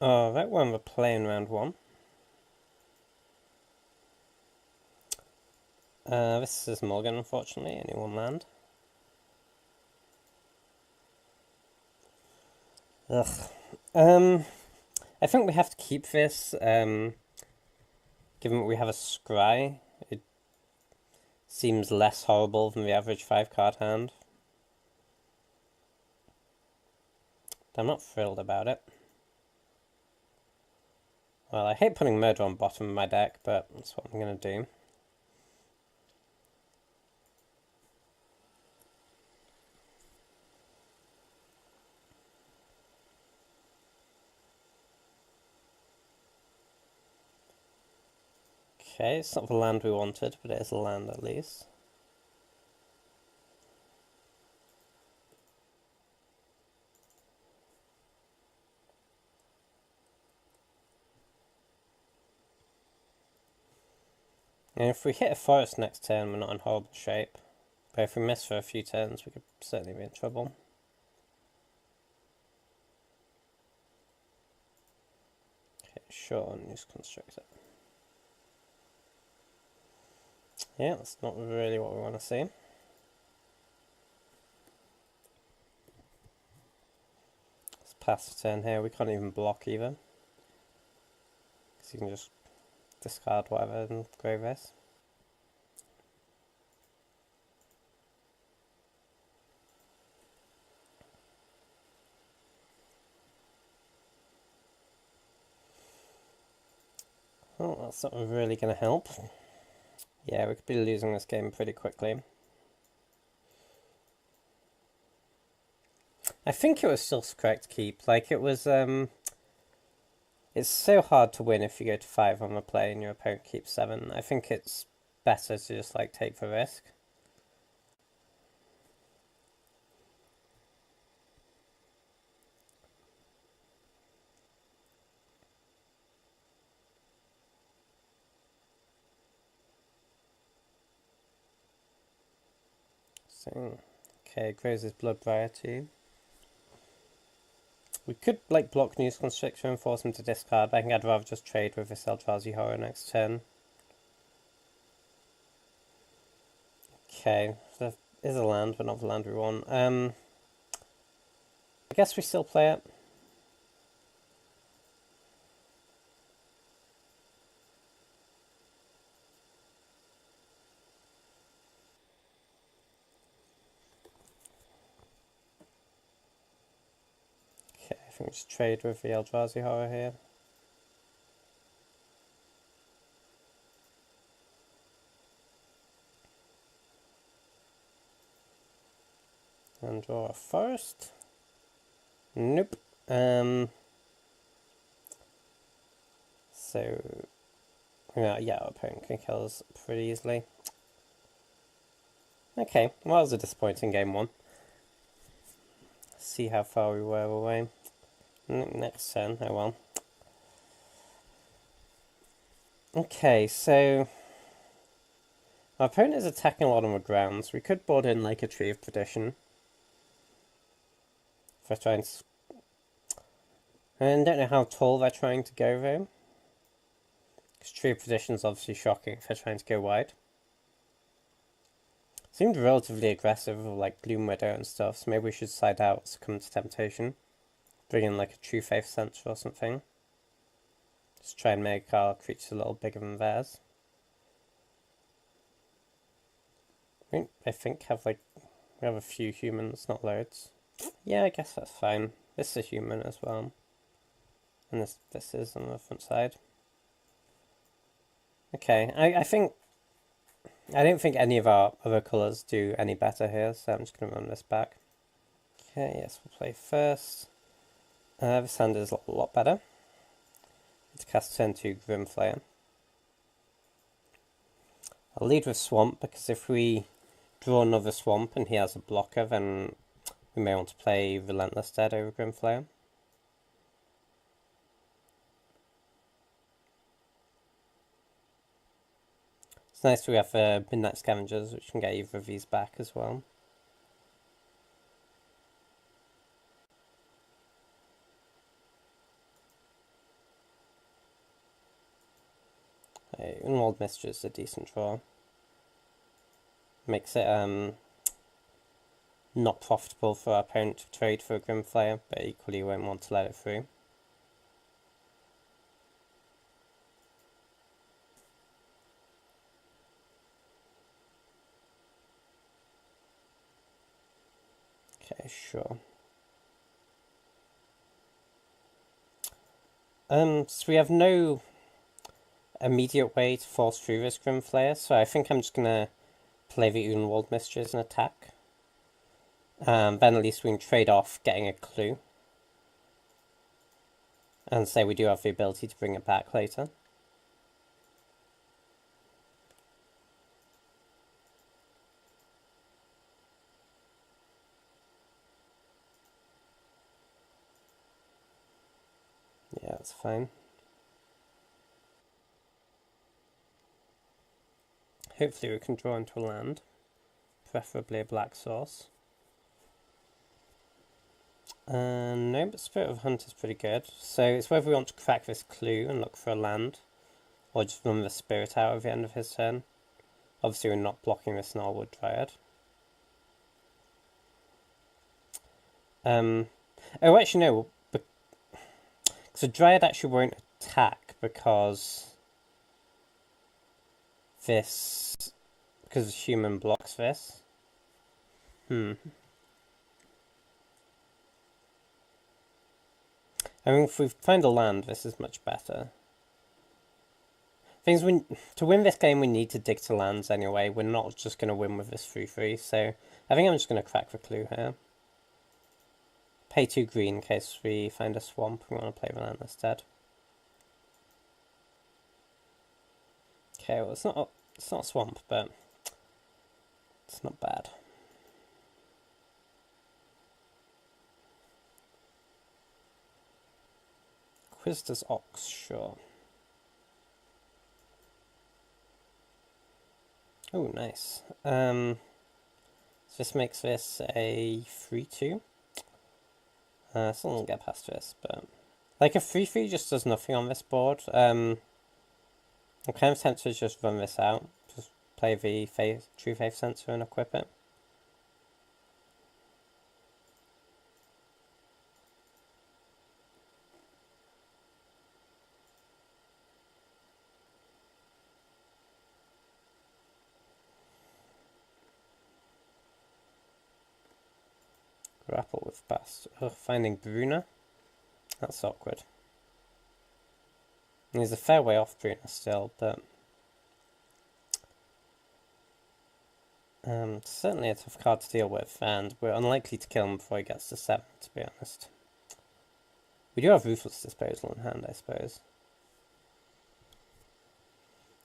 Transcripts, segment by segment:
Alright, when we're playing round one. This is Morgan, unfortunately, only one land. Ugh. I think we have to keep this, given that we have a scry. It seems less horrible than the average 5-card hand. I'm not thrilled about it. Well, I hate putting Murder on bottom of my deck, but that's what I'm going to do. Okay, it's not the land we wanted, but it is a land at least. And if we hit a forest next turn, we're not in horrible shape. But if we miss for a few turns, we could certainly be in trouble. Okay, sure, and use Constructor. Yeah, that's not really what we want to see. Let's pass the turn here. We can't even block either, because you can just discard whatever and grave this. Oh, that's not really going to help. Yeah, we could be losing this game pretty quickly. I think it was still correct to keep. Like, it was, it's so hard to win if you go to 5 on the play and your opponent keeps 7. I think it's better to just, like, take the risk. So, okay, Grows' Bloodbriar too. We could, like, block News Constrictor and force him to discard, but I think I'd rather just trade with this Eldrazi Horror next turn. Okay, there is a land, but not the land we want. I guess we still play it. Okay, I think we just trade with the Eldrazi Horror here. And draw a forest. Nope. So, yeah, our opponent can kill us pretty easily. Okay, well, that was a disappointing game one. Let's see how far we were away. Next turn, oh well. Okay, so our opponent is attacking a lot on the grounds. We could board in like a Tree of Perdition. If they're trying to... And I don't know how tall they're trying to go though. Because Tree of Perdition is obviously shocking if they're trying to go wide. Seemed relatively aggressive with like Gloom Widow and stuff, so maybe we should side out, succumb to temptation. Bring in like a True Faith Sensor or something. Just try and make our creatures a little bigger than theirs. I think we have a few humans, not loads. Yeah, I guess that's fine. This is a human as well. And this is on the front side. Okay, I don't think any of our other colours do any better here, so I'm just going to run this back. Okay, yes, we'll play first. This hand is a lot better. Let's cast turn 2 Grimflayer. I'll lead with Swamp, because if we draw another Swamp and he has a blocker, then we may want to play Relentless Dead over Grimflayer. It's nice we have Midnight Scavengers, which can get either of these back as well. Okay, Unwalled Mistress is a decent draw. Makes it not profitable for our opponent to trade for a Grimflayer, but equally won't want to let it through. Okay, sure. So we have no immediate way to force through this Grimflayer, so I think I'm just gonna play the Unwalled Mistress and attack. Then at least we can trade off getting a clue. And say we do have the ability to bring it back later. Yeah, that's fine. Hopefully we can draw into a land. Preferably a black source. No, but Spirit of Hunt is pretty good. So it's whether we want to crack this clue and look for a land, or just run the Spirit out at the end of his turn. Obviously we're not blocking the Snarlwood Dryad. Oh, actually no, so Dryad actually won't attack because human blocks this. I mean, if we find a land, this is much better. To win this game, we need to dig to lands anyway. We're not just going to win with this 3-3, so I think I'm just going to crack the clue here. Pay 2 green in case we find a swamp and we want to play the land instead. Okay, well it's not a swamp, but it's not bad. Quizster's Ox, sure. Oh, nice. So this makes this a 3-2. Still don't get past this, but like a 3-3 just does nothing on this board. I'm kind of tempted to just run this out, just play the True Faith Sensor and equip it. Grapple with past. Finding Bruna. That's awkward. He's a fair way off Bruna still, but certainly a tough card to deal with, and we're unlikely to kill him before he gets to 7, to be honest. We do have Ruthless Disposal in hand, I suppose.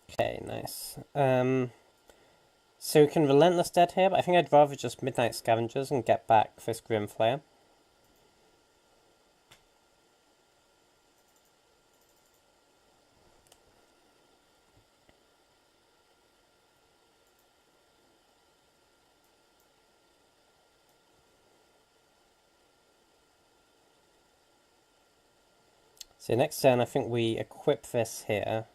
Okay, nice. So we can Relentless Dead here, but I think I'd rather just Midnight Scavengers and get back this Grimflayer. So next turn I think we equip this here.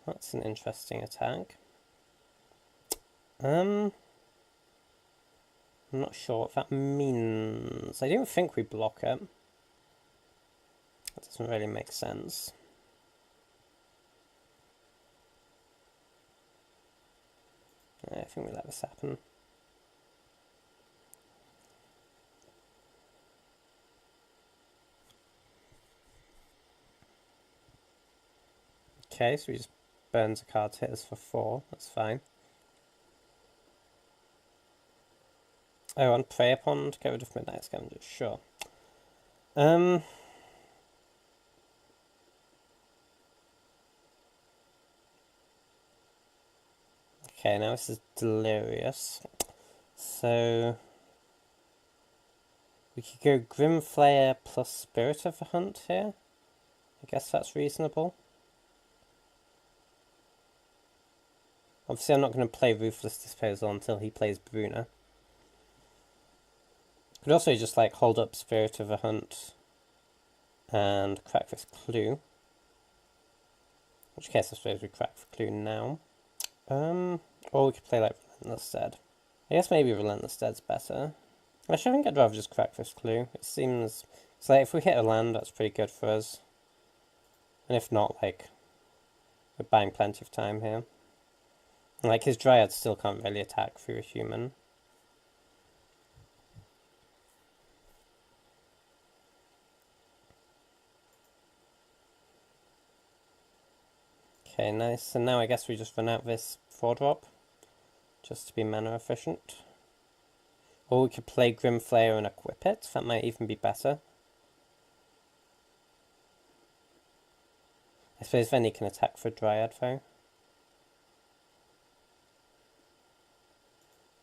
That's an interesting attack. I'm not sure what that means. I don't think we block it. That doesn't really make sense. I think we let this happen. Okay, so we just burns a card to hit us for 4. That's fine. Oh, and Prey Upon to get rid of Midnight Scavengers. Sure. Okay, now this is Delirious. So we could go Grimflayer plus Spirit of the Hunt here. I guess that's reasonable. Obviously I'm not going to play Ruthless Disposal until he plays Bruna. Could also just like hold up Spirit of the Hunt and crack this clue. In which case I suppose we crack the clue now. Or we could play like Relentless Stead. I guess maybe Relentless Stead's better. Actually, I think I'd rather just crack this clue. It seems... It's like if we hit a land, that's pretty good for us. And if not, like, we're buying plenty of time here. And, like, his Dryad still can't really attack through a human. Okay, nice. And now I guess we just run out this 4-drop. Just to be mana efficient. Or we could play Grimflayer and equip it. That might even be better. I suppose then he can attack for Dryad though.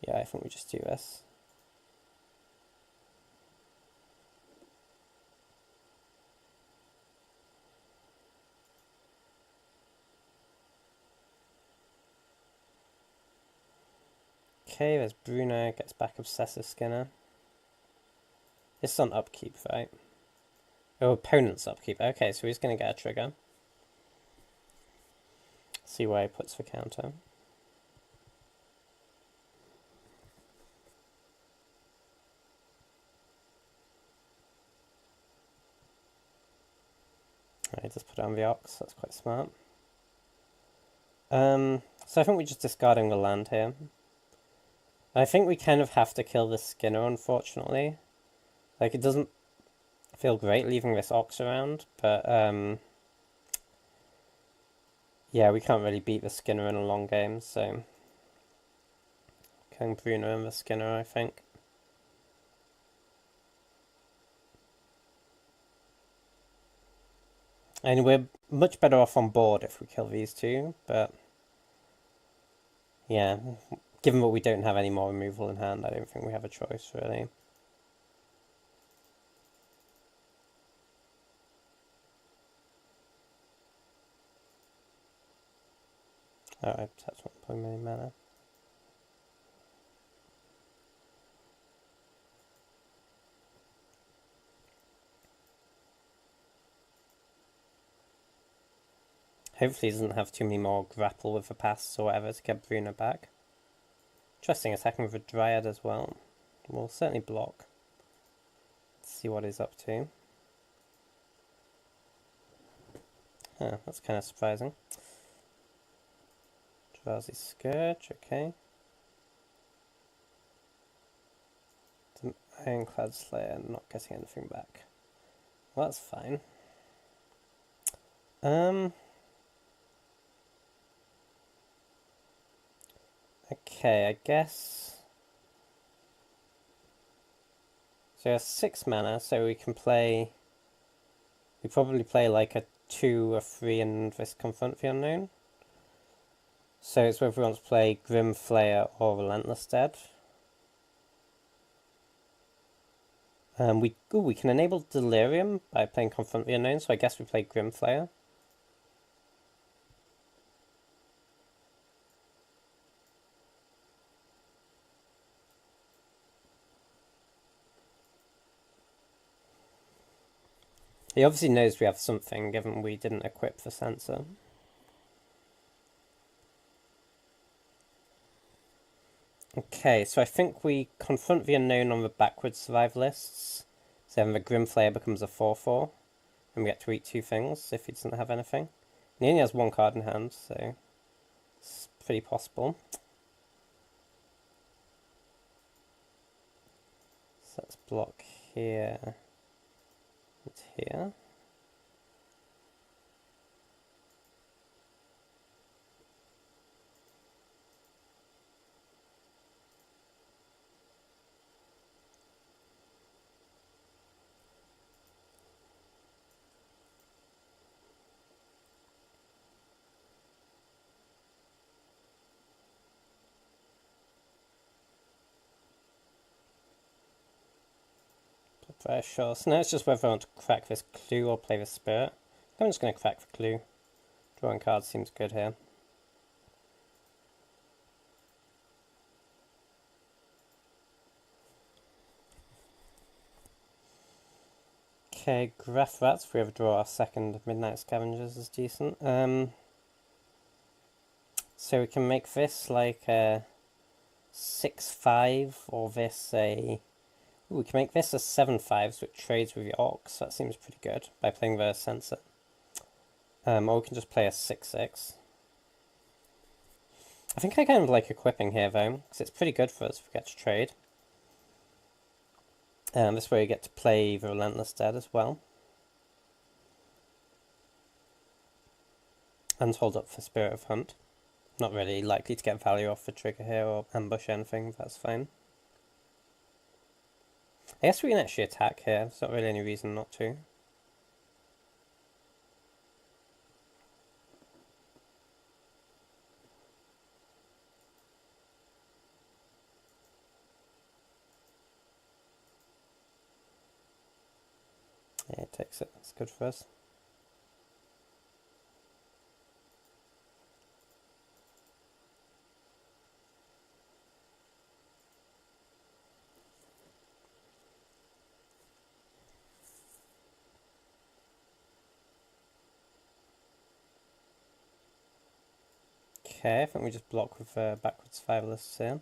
Yeah, I think we just do this. Okay, there's Bruno, gets back Obsessive Skinner. This is on upkeep, right? Oh, opponent's upkeep. Okay, so he's going to get a trigger. See where he puts the counter. Alright, just put it on the Ox, that's quite smart. So I think we're just discarding the land here. I think we kind of have to kill this Skinner, unfortunately. Like, it doesn't feel great leaving this Ox around, but, yeah, we can't really beat the Skinner in a long game, so... Killing Bruno and the Skinner, I think. And we're much better off on board if we kill these two, but... Yeah, given that we don't have any more removal in hand, I don't think we have a choice, really. Alright, that's 1 million mana. Hopefully he doesn't have too many more grapple with the pasts or whatever to get Bruno back. Interesting, attacking with a Dryad as well. We'll certainly block. Let's see what he's up to. Huh, that's kind of surprising. Drowsy Scourge, okay. The Ironclad Slayer not getting anything back. Well, that's fine. Okay, I guess... So he has 6 mana, so we can play... We probably play like a 2 or 3 in this Confront the Unknown. So it's whether we want to play Grimflayer or Relentless Stead. We can enable Delirium by playing Confront the Unknown, so I guess we play Grimflayer. He obviously knows we have something, given we didn't equip the sensor. Okay, so I think we Confront the Unknown on the backwards survivalists. So then the Grimflayer becomes a 4/4. And we get to eat 2 things if he doesn't have anything. And he only has 1 card in hand, so it's pretty possible. So let's block here and here. Very sure. So now it's just whether I want to crack this clue or play the spirit. I'm just going to crack the clue. Drawing cards seems good here. Okay, Graph Rats, if we ever draw our second Midnight Scavengers, is decent. So we can make this like a 6/5, or this a... Ooh, we can make this a 7/5, so it trades with the Ox. That seems pretty good, by playing the Sensor. Or we can just play a 6/6. I think I kind of like equipping here, though, because it's pretty good for us if we get to trade. This way we get to play the Relentless Dead as well. And hold up for Spirit of Hunt. Not really likely to get value off the trigger here or ambush anything, that's fine. I guess we can actually attack here, there's not really any reason not to. Yeah, it takes it, that's good for us. Okay, I think we just block with backwards Survivalists here.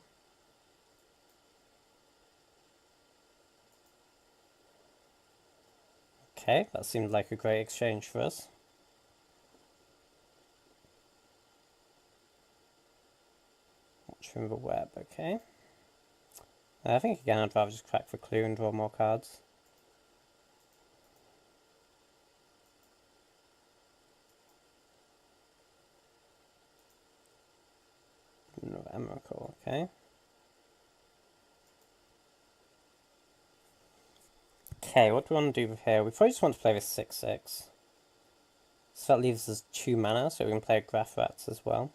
Okay, that seemed like a great exchange for us. Watch from the web, okay. I think again I'd rather just crack for Clue and draw more cards. No, Emrakul, okay. Okay, what do we want to do here? We probably just want to play with 6/6. So that leaves us 2 mana, so we can play a Graph Rats as well.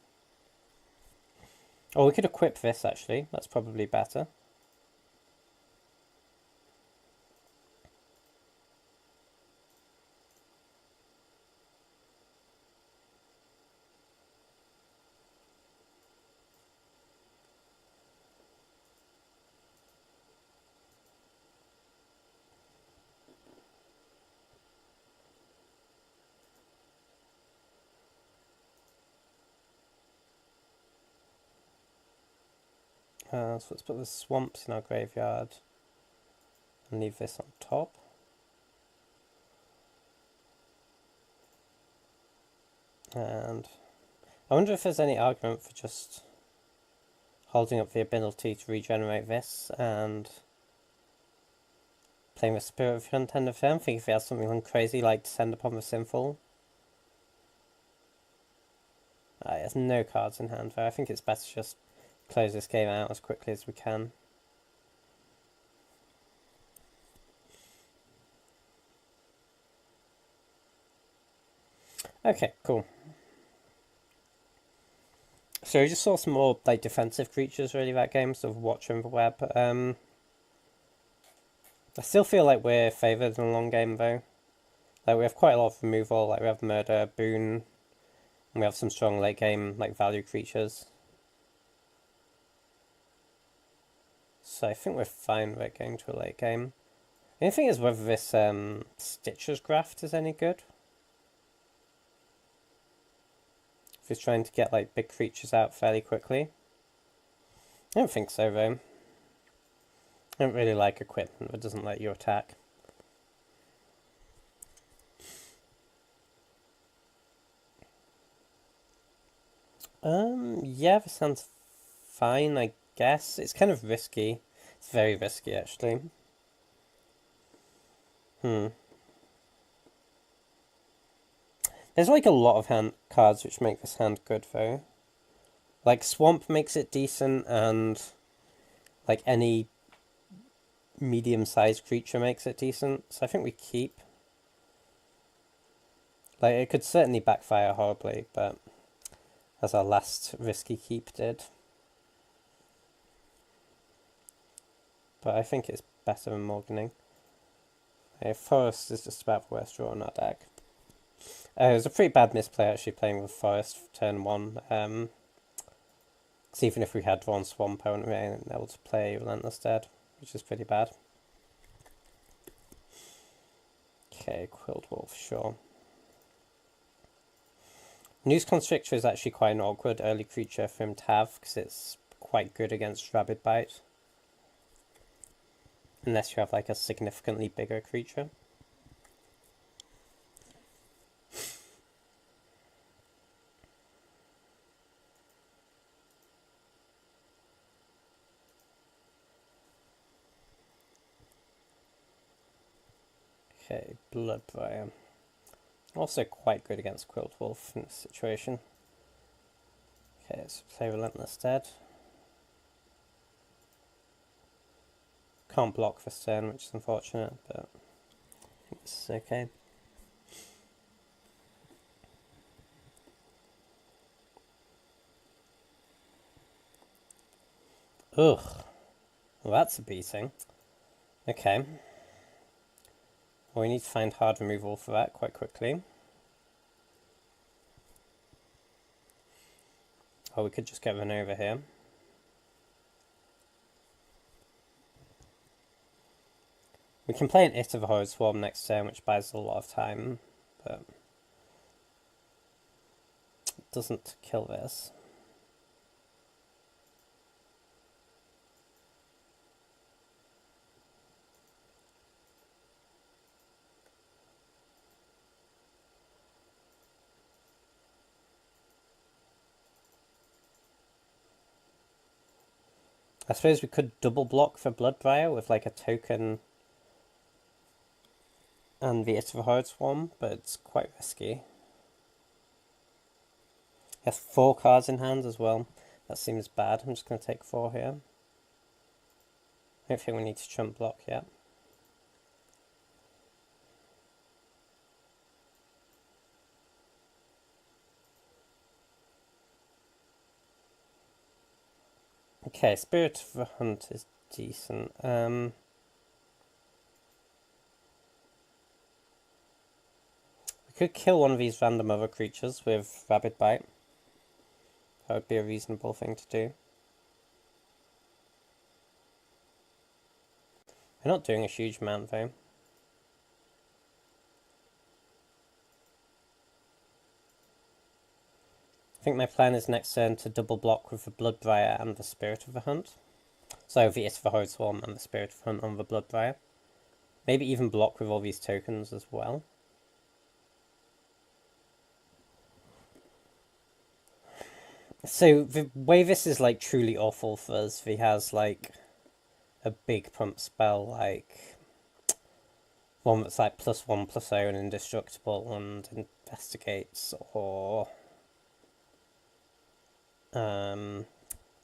Or we could equip this actually, that's probably better. So let's put the swamps in our graveyard and leave this on top. And I wonder if there's any argument for just holding up the ability to regenerate this and playing the Spirit of Hunt end of turn. I think if he has something crazy like Descend Upon the Sinful. He has no cards in hand though. I think it's better to just close this game out as quickly as we can. Okay, cool. So we just saw some more like defensive creatures really that game, sort of Watcher in the Web. I still feel like we're favoured in the long game though. Like we have quite a lot of removal, like we have Murder, Boon, and we have some strong late game like value creatures. So I think we're fine with going to a late game. The only thing is whether this Stitcher's Graft is any good. If he's trying to get like big creatures out fairly quickly. I don't think so though. I don't really like equipment that doesn't let you attack. Yeah, this sounds fine, I guess. It's kind of risky. It's very risky, actually. There's like a lot of hand cards which make this hand good, though. Like, Swamp makes it decent, and like any medium-sized creature makes it decent. So I think we keep. Like, it could certainly backfire horribly, but as our last risky keep did. But I think it's better than Morganing. Forest is just about the worst draw in our deck. It was a pretty bad misplay actually playing with Forest for turn 1. Because even if we had drawn Swamp, I wouldn't have been able to play Relentless Dead, which is pretty bad. Okay, Quilled Wolf, sure. Noose Constrictor is actually quite an awkward early creature for him to have, because it's quite good against Rabid Bite. Unless you have like a significantly bigger creature. Okay, Bloodbriar. Also quite good against Quilled Wolf in this situation. Okay, let's play Relentless Dead. Can't block this turn, which is unfortunate, but I think this is okay. Ugh. Well, that's a beating. Okay. Well, we need to find hard removal for that quite quickly. Or we could just get one over here. We can play an It of a Horrid Swarm next turn, which buys a lot of time, but it doesn't kill this. I suppose we could double block for Bloodbriar with like a token and the It of a Horrid Swarm, but it's quite risky. He has 4 cards in hand as well. That seems bad. I'm just going to take 4 here. I don't think we need to trump block yet. Okay, Spirit of the Hunt is decent. We could kill one of these random other creatures with Rabid Bite. That would be a reasonable thing to do. We're not doing a huge amount though. I think my plan is next turn to double block with the Bloodbriar and the Spirit of the Hunt. So the It of the Horrid Swarm and the Spirit of the Hunt on the Bloodbriar. Maybe even block with all these tokens as well. So the way this is like truly awful for us, he has like a big pump spell, like one that's like +1/+0 and indestructible and investigates, or a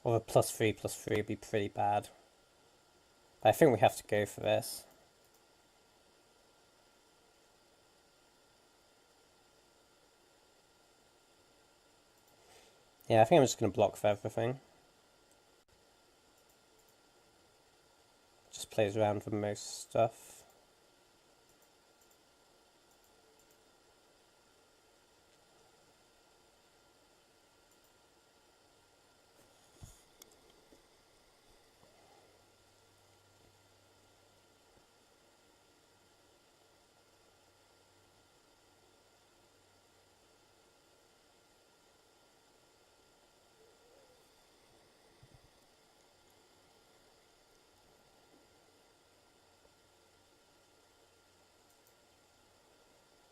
+3/+3 would be pretty bad. But I think we have to go for this. Yeah, I think I'm just going to block for everything. Just plays around with most stuff.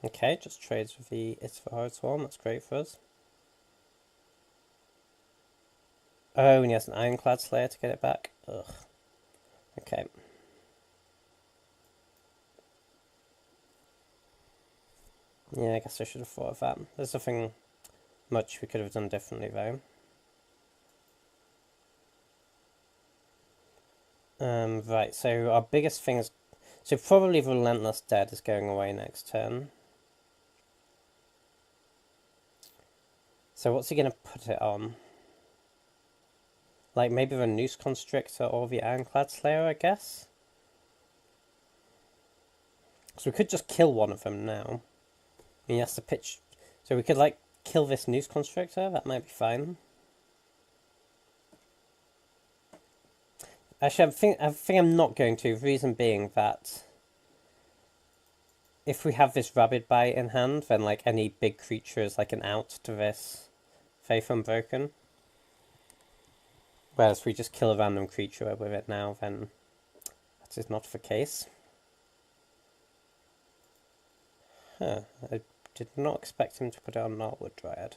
Okay, just trades with the It of a Horrid Swarm, that's great for us. Oh, and he has an Ironclad Slayer to get it back. Ugh. Okay. Yeah, I guess I should have thought of that. There's nothing much we could have done differently though. Right, so our biggest thing is... So probably Relentless Dead is going away next turn. So what's he going to put it on? Like maybe the Noose Constrictor or the Ironclad Slayer, I guess? So we could just kill one of them now. He has to pitch... So we could like kill this Noose Constrictor, that might be fine. Actually, I think I'm not going to. The reason being that if we have this Rabid Bite in hand, then like any big creature is like an out to this Faith Unbroken. Whereas if we just kill a random creature with it now, then that is not the case. Huh, I did not expect him to put it on Gnarlwood Dryad.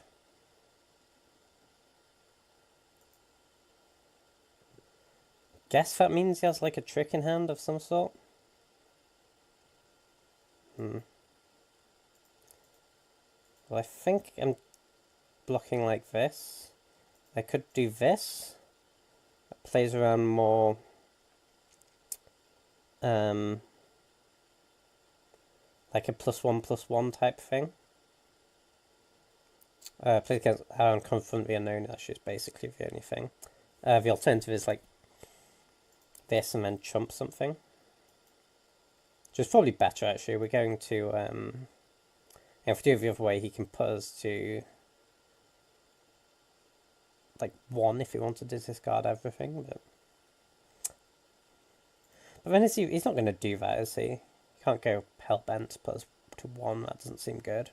Guess that means he has like a trick in hand of some sort. Well, I think I'm blocking like this. I could do this. That plays around more like a +1/+1 type thing. Plays against Confront the Unknown, actually, is basically the only thing. The alternative is like this and then chump something. Which is probably better, actually. We're going to, if we do it the other way, he can put us to like 1 if he wanted to discard everything. But then he's not going to do that, is he? He can't go Hellbent, put us to 1. That doesn't seem good.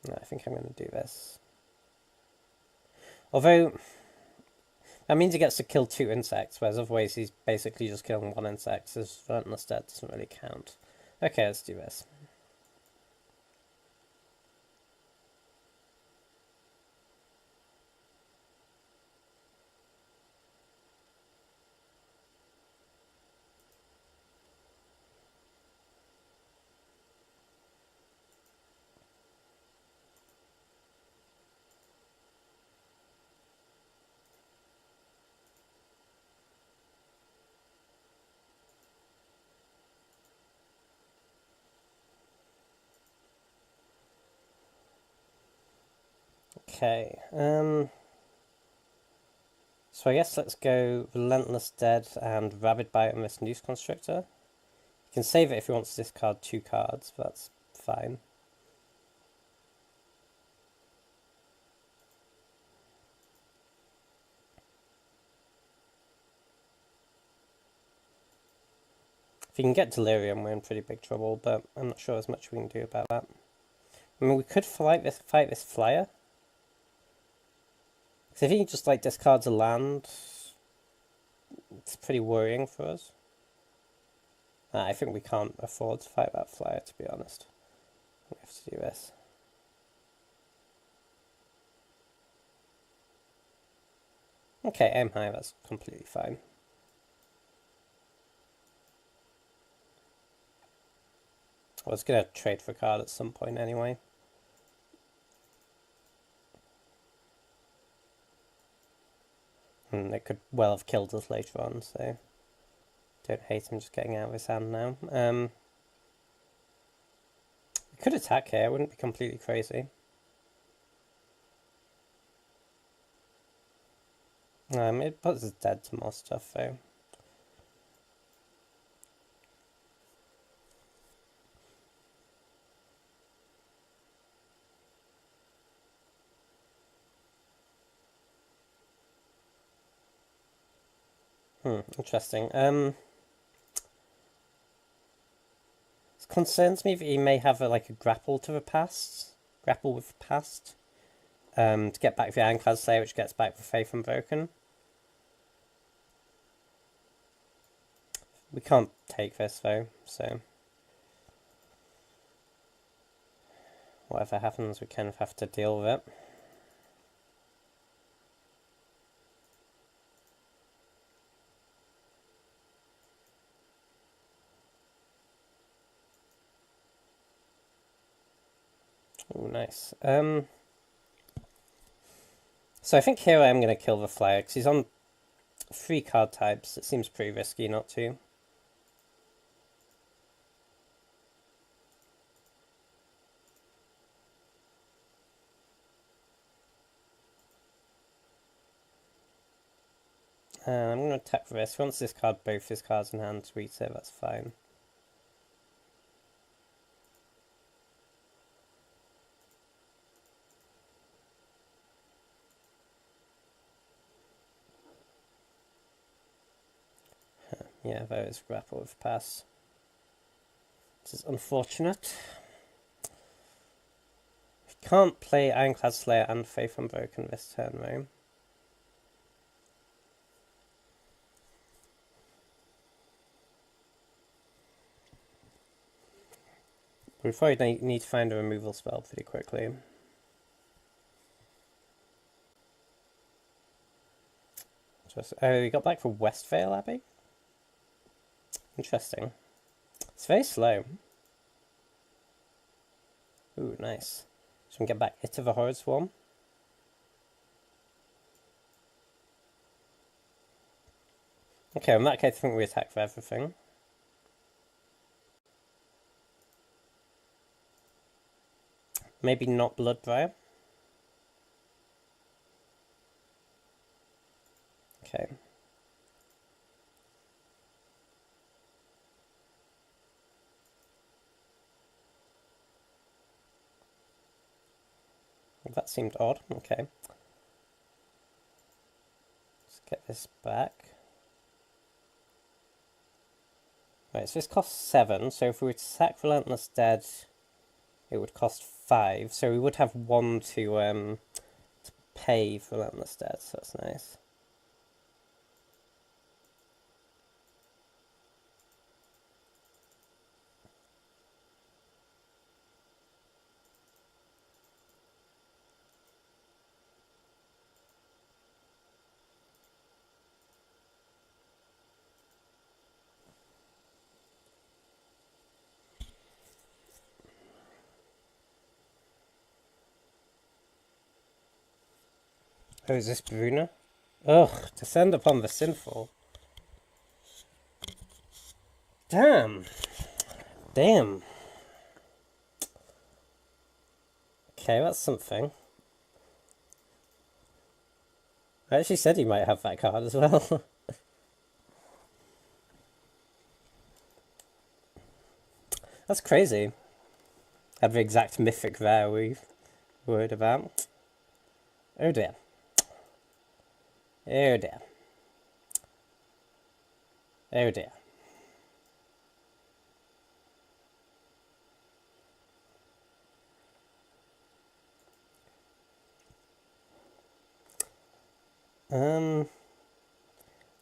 No, I think I'm going to do this. Although, that means he gets to kill 2 insects, whereas otherwise he's basically just killing 1 insect, so his Relentless Dead doesn't really count. Okay, let's do this. Okay, so I guess let's go Relentless Dead and Rabid Bite on this Noose Constructor. You can save it if he wants to discard 2 cards, but that's fine. If you can get Delirium, we're in pretty big trouble, but I'm not sure there's much we can do about that. I mean, we could fight this flyer. Because if he just like discards a land, it's pretty worrying for us. I think we can't afford to fight that flyer, to be honest. We have to do this. Okay, aim high, that's completely fine. I was going to trade for a card at some point anyway. And it could well have killed us later on, so don't hate him just getting out of his hand now. We could attack here, it wouldn't be completely crazy. It puts us dead to more stuff though. Interesting. It concerns me that he may have a grapple to the past. Grapple with the past. To get back the Ironclad Slayer, which gets back the Faith Unbroken. We can't take this though, so whatever happens, we kind of have to deal with it. Oh, nice. So I think here I am going to kill the flyer, because he's on 3 card types. It seems pretty risky not to. I'm going to attack for this. He wants to discard both his cards in hand to reset, that's fine. Yeah, there is grapple with pass. This is unfortunate. We can't play Ironclad Slayer and Faith Unbroken this turn, though. We probably need to find a removal spell pretty quickly. Oh, we got back for Westvale Abbey? Interesting. It's very slow. Ooh, nice. So we can get back It of a Horrid Swarm. Okay, in that case I think we attack for everything. Maybe not Bloodbriar. Okay. That seemed odd. Okay. Let's get this back. Right, so this costs 7, so if we were to sack Relentless Dead, it would cost 5, so we would have 1 to pay for Relentless Dead, so that's nice. Oh, is this Bruna? Ugh, Descend upon the Sinful. Damn. Damn. Okay, that's something. I actually said you might have that card as well. That's crazy. Had the exact mythic there we worried about. Oh dear. Oh dear. Oh dear.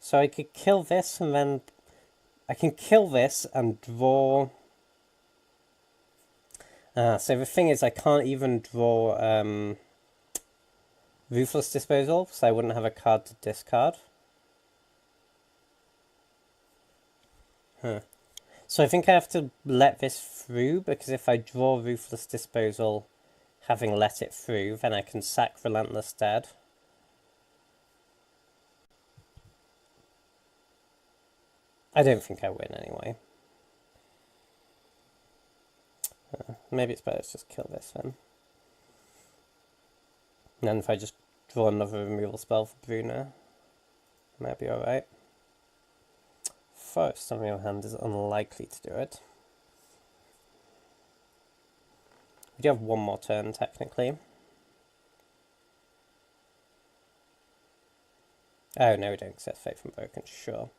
So I could kill this and then I can kill this and draw. So the thing is I can't even draw Ruthless Disposal, so I wouldn't have a card to discard. So I think I have to let this through, because if I draw Ruthless Disposal having let it through, then I can sack Relentless Dead. I don't think I win anyway. Maybe it's better to just kill this then. And then if I just draw another removal spell for Bruna, might be alright. Forest, on the other hand, is unlikely to do it. We do have one more turn, technically. Oh, no, we don't, because that's Faith Unbroken, sure.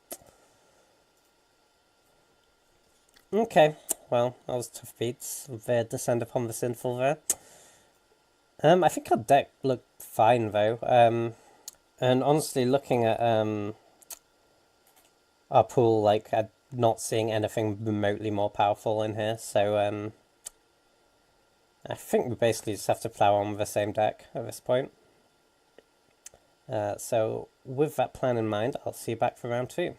Okay, well, that was tough beats. The Descend upon the Sinful there. I think our deck looked fine, though. And honestly, looking at our pool, like, I'm not seeing anything remotely more powerful in here, so I think we basically just have to plow on with the same deck at this point. So with that plan in mind, I'll see you back for round 2.